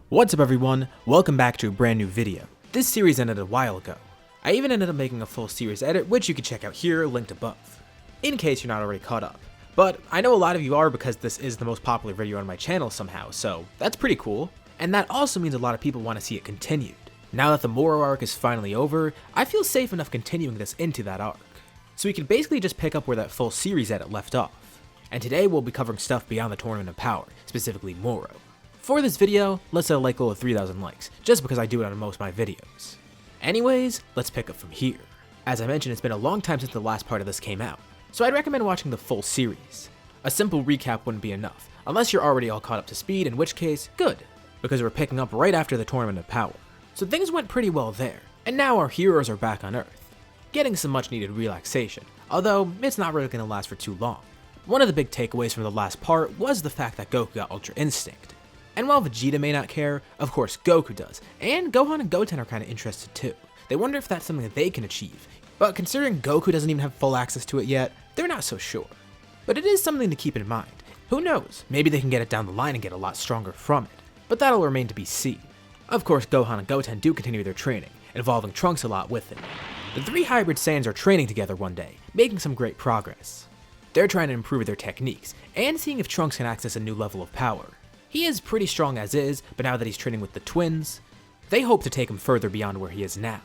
What's up everyone, welcome back to a brand new video. This series ended a while ago. I even ended up making a full series edit, which you can check out here, linked above, in case you're not already caught up. But I know a lot of you are because this is the most popular video on my channel somehow, so that's pretty cool. And that also means a lot of people want to see it continued. Now that the Moro arc is finally over, I feel safe enough continuing this into that arc. So we can basically just pick up where that full series edit left off. And today we'll be covering stuff beyond the Tournament of Power, specifically Moro. For this video, let's set a like goal of 3,000 likes, just because I do it on most of my videos. Anyways, let's pick up from here. As I mentioned, it's been a long time since the last part of this came out, so I'd recommend watching the full series. A simple recap wouldn't be enough, unless you're already all caught up to speed, in which case, good, because we're picking up right after the Tournament of Power. So things went pretty well there, and now our heroes are back on Earth, getting some much needed relaxation, although it's not really going to last for too long. One of the big takeaways from the last part was the fact that Goku got Ultra Instinct. And while Vegeta may not care, of course Goku does, and Gohan and Goten are kind of interested too. They wonder if that's something that they can achieve, but considering Goku doesn't even have full access to it yet, they're not so sure. But it is something to keep in mind. Who knows, maybe they can get it down the line and get a lot stronger from it, but that'll remain to be seen. Of course Gohan and Goten do continue their training, involving Trunks a lot with it. The three hybrid Saiyans are training together one day, making some great progress. They're trying to improve their techniques, and seeing if Trunks can access a new level of power. He is pretty strong as is, but now that he's training with the twins, they hope to take him further beyond where he is now.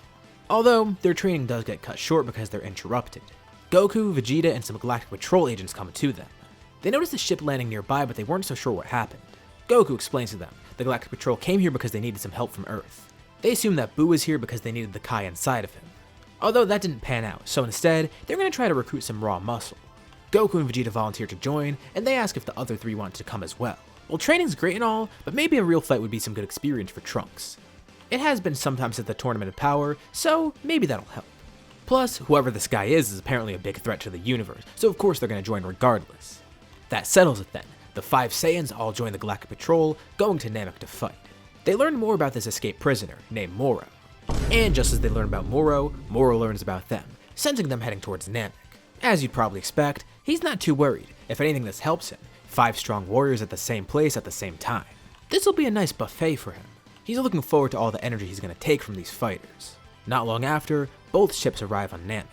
Although, their training does get cut short because they're interrupted. Goku, Vegeta, and some Galactic Patrol agents come to them. They notice a ship landing nearby, but they weren't so sure what happened. Goku explains to them, the Galactic Patrol came here because they needed some help from Earth. They assume that Boo is here because they needed the Kai inside of him. Although that didn't pan out, so instead, they're going to try to recruit some raw muscle. Goku and Vegeta volunteer to join, and they ask if the other three want to come as well. Well, training's great and all, but maybe a real fight would be some good experience for Trunks. It has been sometimes at the Tournament of Power, so maybe that'll help. Plus, whoever this guy is apparently a big threat to the universe, so of course they're going to join regardless. That settles it then. The 5 Saiyans all join the Galactic Patrol, going to Namek to fight. They learn more about this escaped prisoner, named Moro. And just as they learn about Moro, Moro learns about them, sensing them heading towards Namek. As you'd probably expect, he's not too worried. If anything, this helps him. 5 strong warriors at the same place at the same time. This'll be a nice buffet for him. He's looking forward to all the energy he's going to take from these fighters. Not long after, both ships arrive on Namek.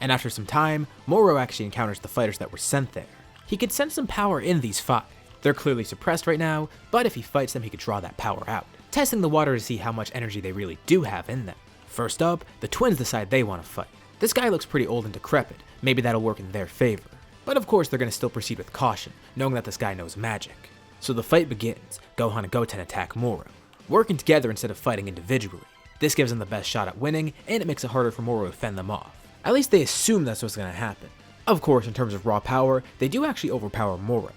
And after some time, Moro actually encounters the fighters that were sent there. He could sense some power in these 5. They're clearly suppressed right now, but if he fights them he could draw that power out, testing the water to see how much energy they really do have in them. First up, the twins decide they want to fight. This guy looks pretty old and decrepit, maybe that'll work in their favor. But of course they're going to still proceed with caution, knowing that this guy knows magic. So the fight begins. Gohan and Goten attack Moro, working together instead of fighting individually. This gives them the best shot at winning, and it makes it harder for Moro to fend them off. At least they assume that's what's going to happen. Of course, in terms of raw power, they do actually overpower Moro,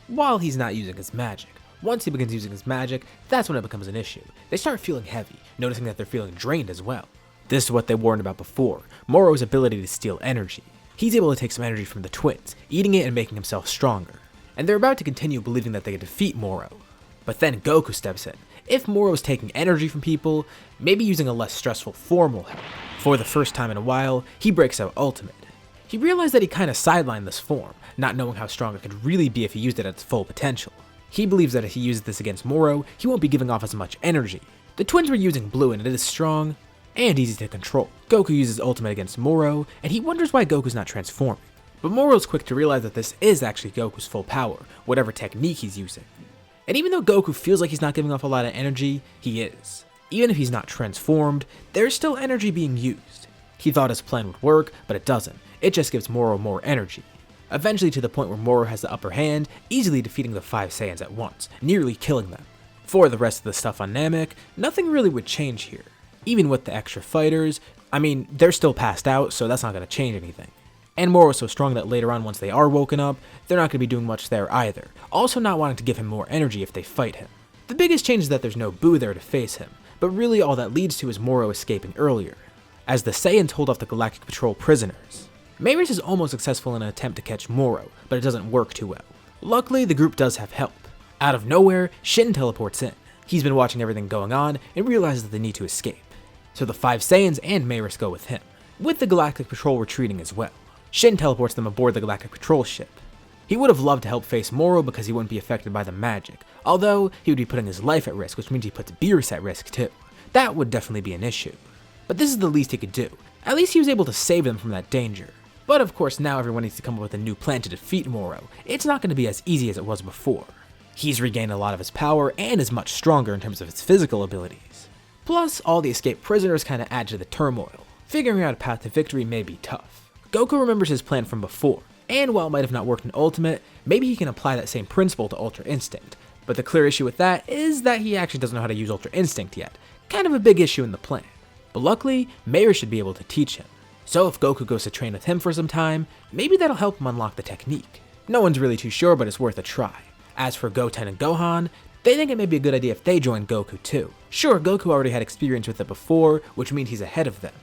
while he's not using his magic. Once he begins using his magic, that's when it becomes an issue. They start feeling heavy, noticing that they're feeling drained as well. This is what they warned about before, Moro's ability to steal energy. He's able to take some energy from the twins, eating it and making himself stronger. And they're about to continue believing that they can defeat Moro. But then Goku steps in. If Moro is taking energy from people, maybe using a less stressful form will help. For the first time in a while, he breaks out Ultimate. He realized that he kinda sidelined this form, not knowing how strong it could really be if he used it at its full potential. He believes that if he uses this against Moro, he won't be giving off as much energy. The twins were using blue and it is strong, and easy to control. Goku uses Ultimate against Moro, and he wonders why Goku's not transforming. But Moro's quick to realize that this is actually Goku's full power, whatever technique he's using. And even though Goku feels like he's not giving off a lot of energy, he is. Even if he's not transformed, there's still energy being used. He thought his plan would work, but it doesn't. It just gives Moro more energy. Eventually to the point where Moro has the upper hand, easily defeating the 5 Saiyans at once, nearly killing them. For the rest of the stuff on Namek, nothing really would change here. Even with the extra fighters, I mean, they're still passed out, so that's not going to change anything. And Moro is so strong that later on, once they are woken up, they're not going to be doing much there either, also not wanting to give him more energy if they fight him. The biggest change is that there's no Boo there to face him, but really all that leads to is Moro escaping earlier, as the Saiyans hold off the Galactic Patrol prisoners. Mayris is almost successful in an attempt to catch Moro, but it doesn't work too well. Luckily, the group does have help. Out of nowhere, Shin teleports in. He's been watching everything going on and realizes that they need to escape. So the 5 Saiyans and Mayris go with him, with the Galactic Patrol retreating as well. Shin teleports them aboard the Galactic Patrol ship. He would have loved to help face Moro because he wouldn't be affected by the magic, although he would be putting his life at risk, which means he puts Beerus at risk too. That would definitely be an issue. But this is the least he could do. At least he was able to save them from that danger. But of course now everyone needs to come up with a new plan to defeat Moro. It's not going to be as easy as it was before. He's regained a lot of his power and is much stronger in terms of his physical abilities. Plus, all the escaped prisoners kind of add to the turmoil. Figuring out a path to victory may be tough. Goku remembers his plan from before, and while it might have not worked in Ultimate, maybe he can apply that same principle to Ultra Instinct. But the clear issue with that is that he actually doesn't know how to use Ultra Instinct yet. Kind of a big issue in the plan. But luckily, Moro should be able to teach him. So if Goku goes to train with him for some time, maybe that'll help him unlock the technique. No one's really too sure, but it's worth a try. As for Goten and Gohan, they think it may be a good idea if they join Goku too. Sure, Goku already had experience with it before, which means he's ahead of them.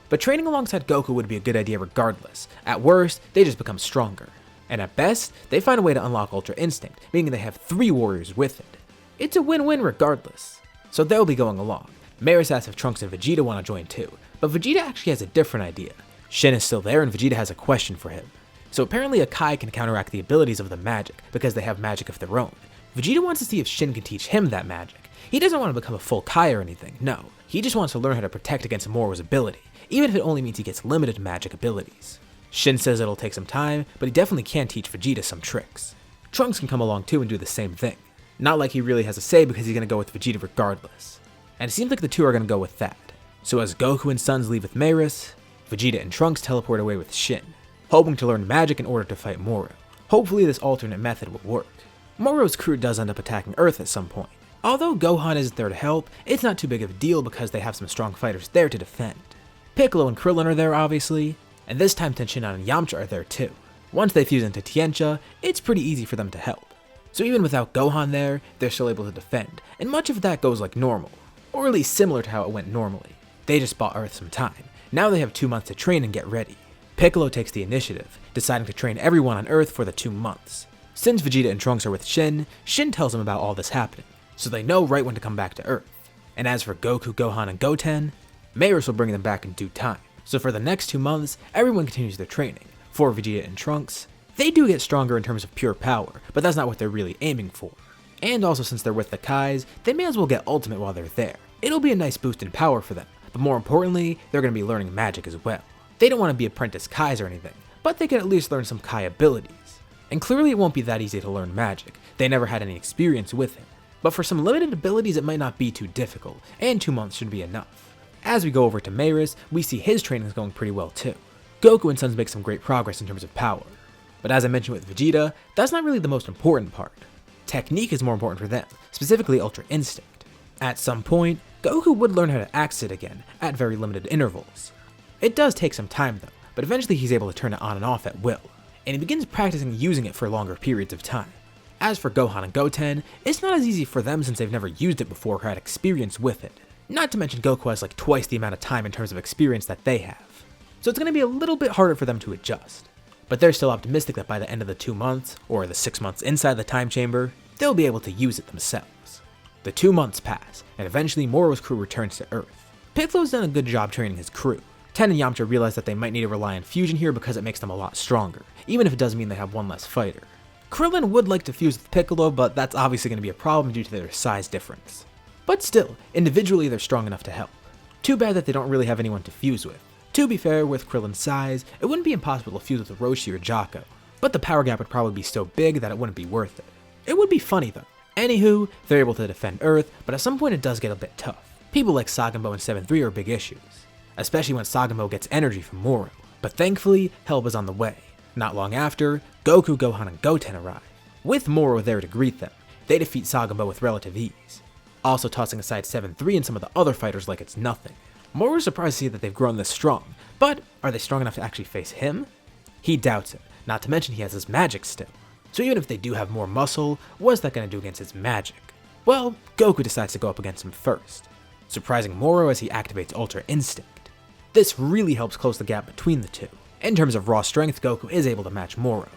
But training alongside Goku would be a good idea regardless. At worst, they just become stronger. And at best, they find a way to unlock Ultra Instinct, meaning they have 3 warriors with it. It's a win-win regardless. So they'll be going along. Maris asks if Trunks and Vegeta want to join too, but Vegeta actually has a different idea. Shin is still there and Vegeta has a question for him. So apparently a Kai can counteract the abilities of the magic, because they have magic of their own. Vegeta wants to see if Shin can teach him that magic. He doesn't want to become a full Kai or anything, no. He just wants to learn how to protect against Moro's ability, even if it only means he gets limited magic abilities. Shin says it'll take some time, but he definitely can teach Vegeta some tricks. Trunks can come along too and do the same thing. Not like he really has a say because he's going to go with Vegeta regardless. And it seems like the two are going to go with that. So as Goku and Sons leave with Maris, Vegeta and Trunks teleport away with Shin, hoping to learn magic in order to fight Moro. Hopefully this alternate method will work. Moro's crew does end up attacking Earth at some point. Although Gohan isn't there to help, it's not too big of a deal because they have some strong fighters there to defend. Piccolo and Krillin are there obviously, and this time Tenshinhan and Yamcha are there too. Once they fuse into Tiencha, it's pretty easy for them to help. So even without Gohan there, they're still able to defend, and much of that goes like normal. Or at least similar to how it went normally. They just bought Earth some time. Now they have 2 months to train and get ready. Piccolo takes the initiative, deciding to train everyone on Earth for the 2 months. Since Vegeta and Trunks are with Shin, Shin tells him about all this happening, so they know right when to come back to Earth. And as for Goku, Gohan, and Goten, Maris will bring them back in due time. So for the next 2 months, everyone continues their training. For Vegeta and Trunks, they do get stronger in terms of pure power, but that's not what they're really aiming for. And also since they're with the Kais, they may as well get Ultimate while they're there. It'll be a nice boost in power for them, but more importantly, they're going to be learning magic as well. They don't want to be apprentice Kais or anything, but they can at least learn some Kai abilities. And clearly it won't be that easy to learn magic, they never had any experience with it. But for some limited abilities it might not be too difficult, and 2 months should be enough. As we go over to Maris, we see his training is going pretty well too. Goku and Sons make some great progress in terms of power. But as I mentioned with Vegeta, that's not really the most important part. Technique is more important for them, specifically Ultra Instinct. At some point, Goku would learn how to access it again, at very limited intervals. It does take some time though, but eventually he's able to turn it on and off at will, and he begins practicing using it for longer periods of time. As for Gohan and Goten, it's not as easy for them since they've never used it before or had experience with it. Not to mention Goku has like twice the amount of time in terms of experience that they have. So it's going to be a little bit harder for them to adjust. But they're still optimistic that by the end of the 2 months, or the 6 months inside the time chamber, they'll be able to use it themselves. The 2 months pass, and eventually Moro's crew returns to Earth. Piccolo's done a good job training his crew. Ten and Yamcha realize that they might need to rely on fusion here because it makes them a lot stronger, even if it does mean they have one less fighter. Krillin would like to fuse with Piccolo, but that's obviously going to be a problem due to their size difference. But still, individually they're strong enough to help. Too bad that they don't really have anyone to fuse with. To be fair, with Krillin's size, it wouldn't be impossible to fuse with Roshi or Jocko, but the power gap would probably be so big that it wouldn't be worth it. It would be funny though. Anywho, they're able to defend Earth, but at some point it does get a bit tough. People like Sagambo and 7-3 are big issues, especially when Sagambo gets energy from Moro. But thankfully, help is on the way. Not long after, Goku, Gohan, and Goten arrive. With Moro there to greet them, they defeat Sagambo with relative ease, also tossing aside 7-3 and some of the other fighters like it's nothing. Moro's surprised to see that they've grown this strong, but are they strong enough to actually face him? He doubts it, not to mention he has his magic still. So even if they do have more muscle, what's that going to do against his magic? Well, Goku decides to go up against him first, surprising Moro as he activates Ultra Instinct. This really helps close the gap between the two. In terms of raw strength, Goku is able to match Moro,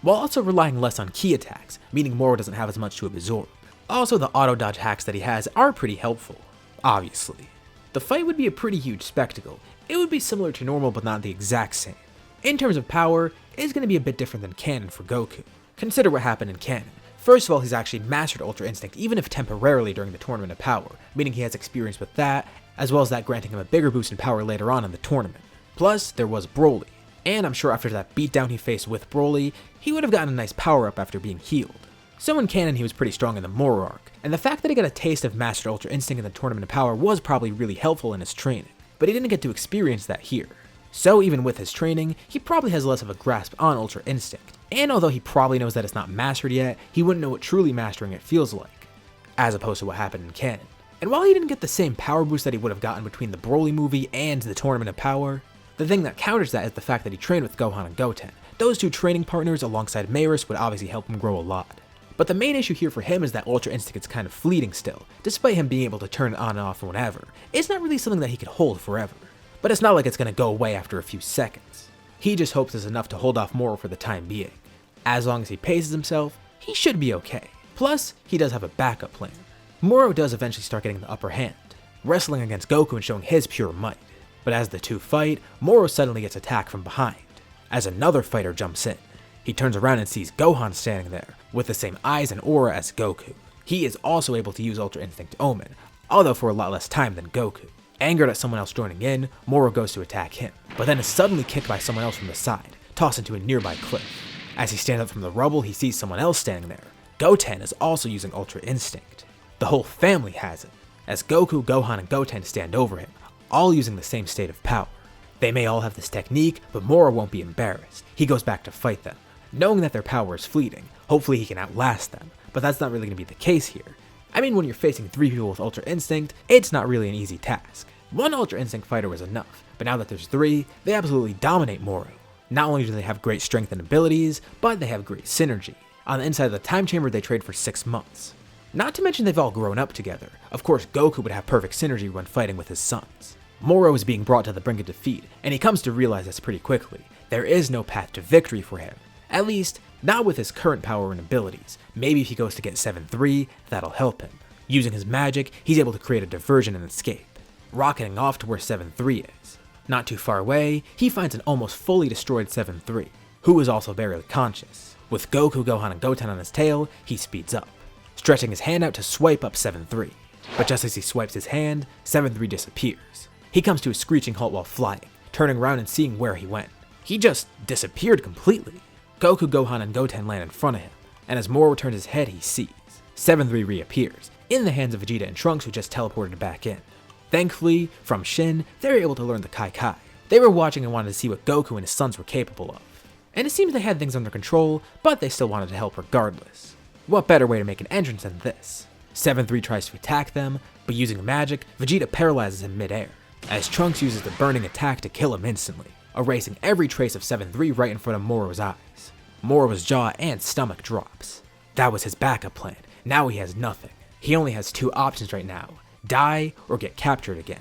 while also relying less on ki attacks, meaning Moro doesn't have as much to absorb. Also, the auto dodge hacks that he has are pretty helpful, obviously. The fight would be a pretty huge spectacle. It would be similar to normal but not the exact same. In terms of power, it's going to be a bit different than canon for Goku. Consider what happened in canon. First of all, he's actually mastered Ultra Instinct, even if temporarily during the Tournament of Power, meaning he has experience with that, as well as that granting him a bigger boost in power later on in the tournament. Plus, there was Broly, and I'm sure after that beatdown he faced with Broly, he would have gotten a nice power-up after being healed. So in canon, he was pretty strong in the Moro arc, and the fact that he got a taste of mastered Ultra Instinct in the Tournament of Power was probably really helpful in his training, but he didn't get to experience that here. So even with his training, he probably has less of a grasp on Ultra Instinct, and although he probably knows that it's not mastered yet, he wouldn't know what truly mastering it feels like, as opposed to what happened in canon. And while he didn't get the same power boost that he would have gotten between the Broly movie and the Tournament of Power, the thing that counters that is the fact that he trained with Gohan and Goten. Those two training partners alongside Maris would obviously help him grow a lot. But the main issue here for him is that Ultra Instinct is kind of fleeting still, despite him being able to turn it on and off whenever. It's not really something that he could hold forever. But it's not like it's going to go away after a few seconds. He just hopes it's enough to hold off Moro for the time being. As long as he paces himself, he should be okay. Plus, he does have a backup plan. Moro does eventually start getting the upper hand, wrestling against Goku and showing his pure might. But as the two fight, Moro suddenly gets attacked from behind, as another fighter jumps in. He turns around and sees Gohan standing there, with the same eyes and aura as Goku. He is also able to use Ultra Instinct Omen, although for a lot less time than Goku. Angered at someone else joining in, Moro goes to attack him, but then is suddenly kicked by someone else from the side, tossed into a nearby cliff. As he stands up from the rubble, he sees someone else standing there. Goten is also using Ultra Instinct. The whole family has it, as Goku, Gohan, and Goten stand over him, all using the same state of power. They may all have this technique, but Moro won't be embarrassed. He goes back to fight them, knowing that their power is fleeting. Hopefully he can outlast them, but that's not really going to be the case here. I mean, when you're facing 3 people with Ultra Instinct, it's not really an easy task. One Ultra Instinct fighter was enough, but now that there's 3, they absolutely dominate Moro. Not only do they have great strength and abilities, but they have great synergy. On the inside of the time chamber, they trade for 6 months. Not to mention they've all grown up together. Of course, Goku would have perfect synergy when fighting with his sons. Moro is being brought to the brink of defeat, and he comes to realize this pretty quickly. There is no path to victory for him. At least, not with his current power and abilities. Maybe if he goes to get 7-3, that'll help him. Using his magic, he's able to create a diversion and escape, rocketing off to where 7-3 is. Not too far away, he finds an almost fully destroyed 7-3, who is also barely conscious. With Goku, Gohan, and Goten on his tail, he speeds up, stretching his hand out to swipe up 7-3. But just as he swipes his hand, 7-3 disappears. He comes to a screeching halt while flying, turning around and seeing where he went. He just disappeared completely. Goku, Gohan, and Goten land in front of him, and as Moro turns his head, he sees 7-3 reappears, in the hands of Vegeta and Trunks, who just teleported back in. Thankfully, from Shin, they were able to learn the Kai Kai. They were watching and wanted to see what Goku and his sons were capable of. And it seems they had things under control, but they still wanted to help regardless. What better way to make an entrance than this? 7-3 tries to attack them, but using magic, Vegeta paralyzes him mid-air, as Trunks uses the burning attack to kill him instantly, erasing every trace of 7-3 right in front of Moro's eyes. Moro's jaw and stomach drops. That was his backup plan. Now he has nothing. He only has 2 options right now: die or get captured again.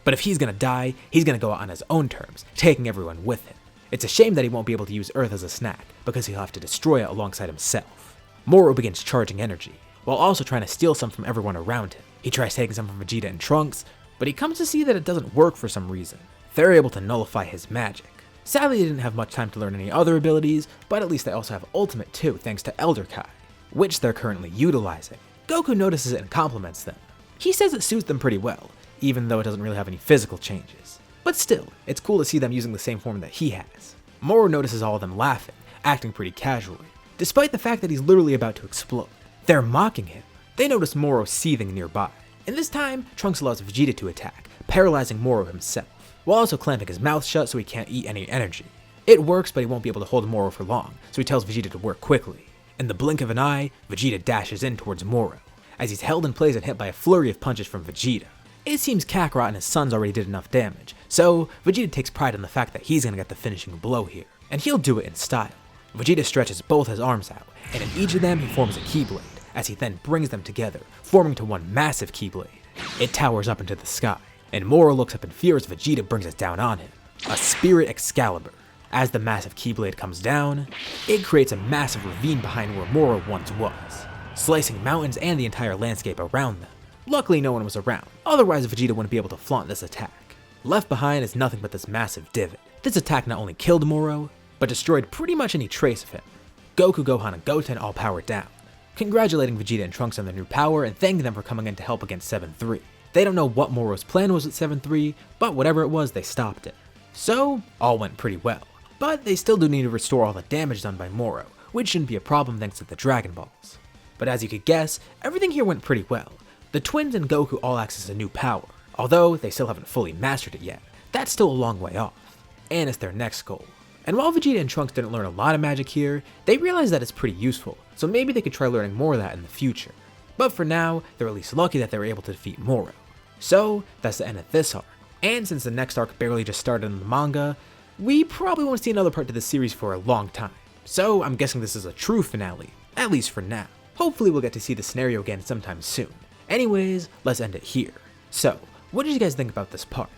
But if he's gonna die, he's gonna go out on his own terms, taking everyone with him. It's a shame that he won't be able to use Earth as a snack, because he'll have to destroy it alongside himself. Moro begins charging energy, while also trying to steal some from everyone around him. He tries taking some from Vegeta and Trunks, but he comes to see that it doesn't work for some reason. They're able to nullify his magic. Sadly, they didn't have much time to learn any other abilities, but at least they also have Ultimate too, thanks to Elder Kai, which they're currently utilizing. Goku notices it and compliments them. He says it suits them pretty well, even though it doesn't really have any physical changes. But still, it's cool to see them using the same form that he has. Moro notices all of them laughing, acting pretty casually, despite the fact that he's literally about to explode. They're mocking him. They notice Moro seething nearby, and this time, Trunks allows Vegeta to attack, paralyzing Moro himself, while also clamping his mouth shut so he can't eat any energy. It works, but he won't be able to hold Moro for long, so he tells Vegeta to work quickly. In the blink of an eye, Vegeta dashes in towards Moro, as he's held in place and hit by a flurry of punches from Vegeta. It seems Kakarot and his sons already did enough damage, so Vegeta takes pride in the fact that he's gonna get the finishing blow here, and he'll do it in style. Vegeta stretches both his arms out, and in each of them he forms a Keyblade, as he then brings them together, forming to one massive Keyblade. It towers up into the sky, and Moro looks up in fear as Vegeta brings it down on him. A Spirit Excalibur. As the massive Keyblade comes down, it creates a massive ravine behind where Moro once was, slicing mountains and the entire landscape around them. Luckily no one was around, otherwise Vegeta wouldn't be able to flaunt this attack. Left behind is nothing but this massive divot. This attack not only killed Moro, but destroyed pretty much any trace of him. Goku, Gohan, and Goten all powered down, congratulating Vegeta and Trunks on their new power and thanking them for coming in to help against 7-3. They don't know what Moro's plan was with 7-3, but whatever it was, they stopped it. So, all went pretty well. But they still do need to restore all the damage done by Moro, which shouldn't be a problem thanks to the Dragon Balls. But as you could guess, everything here went pretty well. The twins and Goku all access a new power, although they still haven't fully mastered it yet. That's still a long way off, and it's their next goal. And while Vegeta and Trunks didn't learn a lot of magic here, they realized that it's pretty useful, so maybe they could try learning more of that in the future. But for now, they're at least lucky that they were able to defeat Moro. So, that's the end of this arc, and since the next arc barely just started in the manga, we probably won't see another part to this series for a long time. So I'm guessing this is a true finale, at least for now. Hopefully we'll get to see the scenario again sometime soon. Anyways, let's end it here. So, what did you guys think about this part?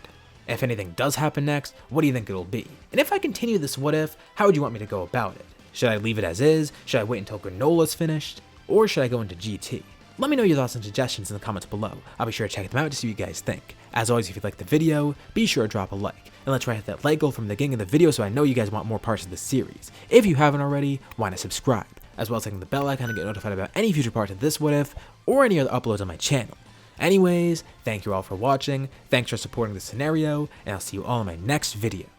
If anything does happen next, what do you think it'll be? And if I continue this what if, how would you want me to go about it? Should I leave it as is? Should I wait until Granola's finished? Or should I go into GT? Let me know your thoughts and suggestions in the comments below. I'll be sure to check them out to see what you guys think. As always, if you liked the video, be sure to drop a like. And let's try to hit that like goal from the beginning of the video so I know you guys want more parts of this series. If you haven't already, why not subscribe? As well as clicking the bell icon to get notified about any future parts of this what if, or any other uploads on my channel. Anyways, thank you all for watching, thanks for supporting this scenario, and I'll see you all in my next video.